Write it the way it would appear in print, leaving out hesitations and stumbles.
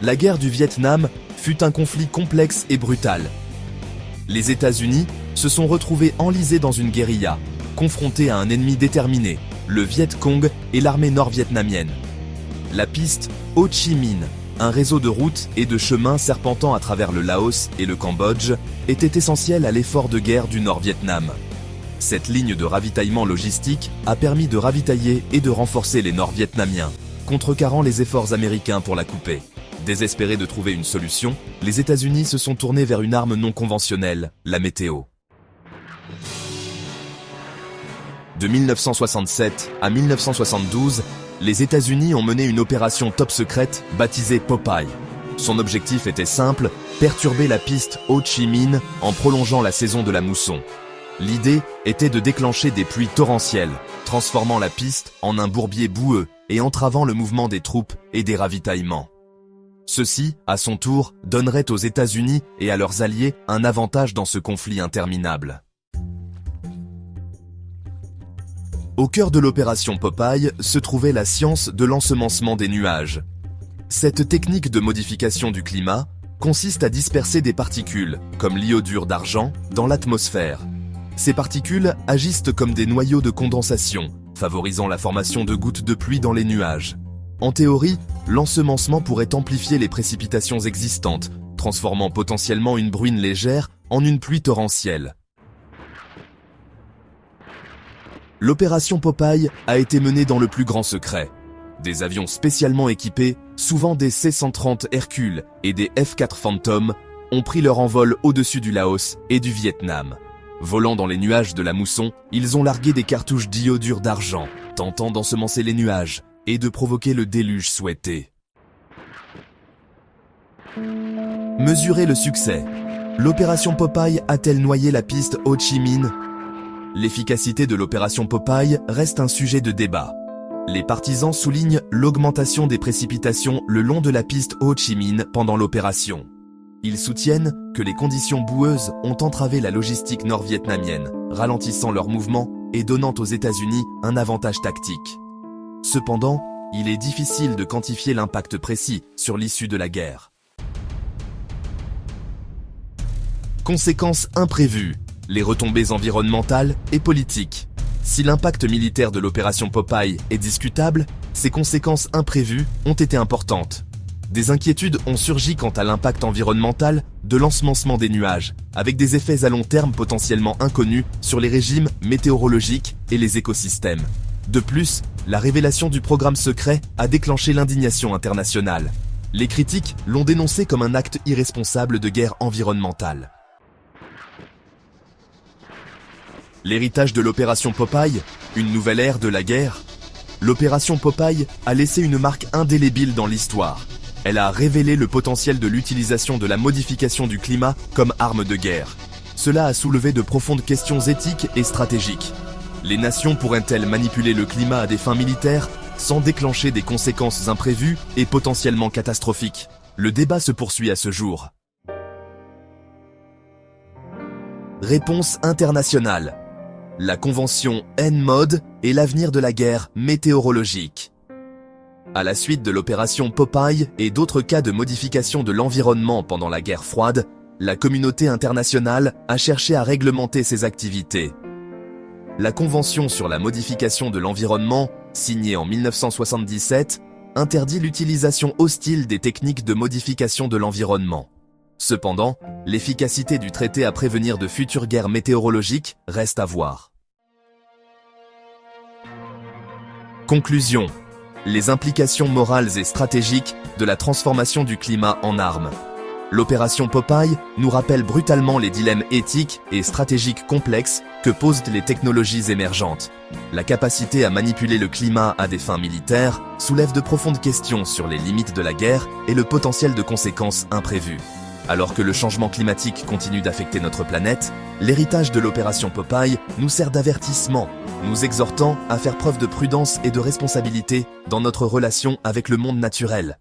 La guerre du Vietnam fut un conflit complexe et brutal. Les États-Unis se sont retrouvés enlisés dans une guérilla, confrontés à un ennemi déterminé, le Viet Cong et l'armée nord-vietnamienne. La piste Ho Chi Minh, un réseau de routes et de chemins serpentant à travers le Laos et le Cambodge, était essentielle à l'effort de guerre du Nord-Vietnam. Cette ligne de ravitaillement logistique a permis de ravitailler et de renforcer les Nord-Vietnamiens, contrecarrant les efforts américains pour la couper. Désespérés de trouver une solution, les États-Unis se sont tournés vers une arme non conventionnelle, la météo. De 1967 à 1972, les États-Unis ont mené une opération top secrète baptisée Popeye. Son objectif était simple, perturber la piste Ho Chi Minh en prolongeant la saison de la mousson. L'idée était de déclencher des pluies torrentielles, transformant la piste en un bourbier boueux et entravant le mouvement des troupes et des ravitaillements. Ceci, à son tour, donnerait aux États-Unis et à leurs alliés un avantage dans ce conflit interminable. Au cœur de l'opération Popeye se trouvait la science de l'ensemencement des nuages. Cette technique de modification du climat consiste à disperser des particules, comme l'iodure d'argent, dans l'atmosphère. Ces particules agissent comme des noyaux de condensation, favorisant la formation de gouttes de pluie dans les nuages. En théorie, l'ensemencement pourrait amplifier les précipitations existantes, transformant potentiellement une bruine légère en une pluie torrentielle. L'opération Popeye a été menée dans le plus grand secret. Des avions spécialement équipés, souvent des C-130 Hercule et des F-4 Phantom, ont pris leur envol au-dessus du Laos et du Vietnam. Volant dans les nuages de la mousson, ils ont largué des cartouches d'iodure d'argent, tentant d'ensemencer les nuages et de provoquer le déluge souhaité. Mesurez le succès. L'opération Popeye a-t-elle noyé la piste Ho Chi Minh ? L'efficacité de l'opération Popeye reste un sujet de débat. Les partisans soulignent l'augmentation des précipitations le long de la piste Ho Chi Minh pendant l'opération. Ils soutiennent que les conditions boueuses ont entravé la logistique nord-vietnamienne, ralentissant leurs mouvements et donnant aux États-Unis un avantage tactique. Cependant, il est difficile de quantifier l'impact précis sur l'issue de la guerre. Conséquences imprévues, les retombées environnementales et politiques. Si l'impact militaire de l'opération Popeye est discutable, ses conséquences imprévues ont été importantes. Des inquiétudes ont surgi quant à l'impact environnemental de l'ensemencement des nuages, avec des effets à long terme potentiellement inconnus sur les régimes météorologiques et les écosystèmes. De plus, la révélation du programme secret a déclenché l'indignation internationale. Les critiques l'ont dénoncé comme un acte irresponsable de guerre environnementale. L'héritage de l'opération Popeye, une nouvelle ère de la guerre. L'opération Popeye a laissé une marque indélébile dans l'histoire. Elle a révélé le potentiel de l'utilisation de la modification du climat comme arme de guerre. Cela a soulevé de profondes questions éthiques et stratégiques. Les nations pourraient-elles manipuler le climat à des fins militaires sans déclencher des conséquences imprévues et potentiellement catastrophiques? Le débat se poursuit à ce jour. Réponse internationale. La convention NMOD est l'avenir de la guerre météorologique. À la suite de l'opération Popeye et d'autres cas de modification de l'environnement pendant la guerre froide, la communauté internationale a cherché à réglementer ses activités. La Convention sur la modification de l'environnement, signée en 1977, interdit l'utilisation hostile des techniques de modification de l'environnement. Cependant, l'efficacité du traité à prévenir de futures guerres météorologiques reste à voir. Conclusion. Les implications morales et stratégiques de la transformation du climat en armes. L'opération Popeye nous rappelle brutalement les dilemmes éthiques et stratégiques complexes que posent les technologies émergentes. La capacité à manipuler le climat à des fins militaires soulève de profondes questions sur les limites de la guerre et le potentiel de conséquences imprévues. Alors que le changement climatique continue d'affecter notre planète, l'héritage de l'opération Popeye nous sert d'avertissement, nous exhortant à faire preuve de prudence et de responsabilité dans notre relation avec le monde naturel.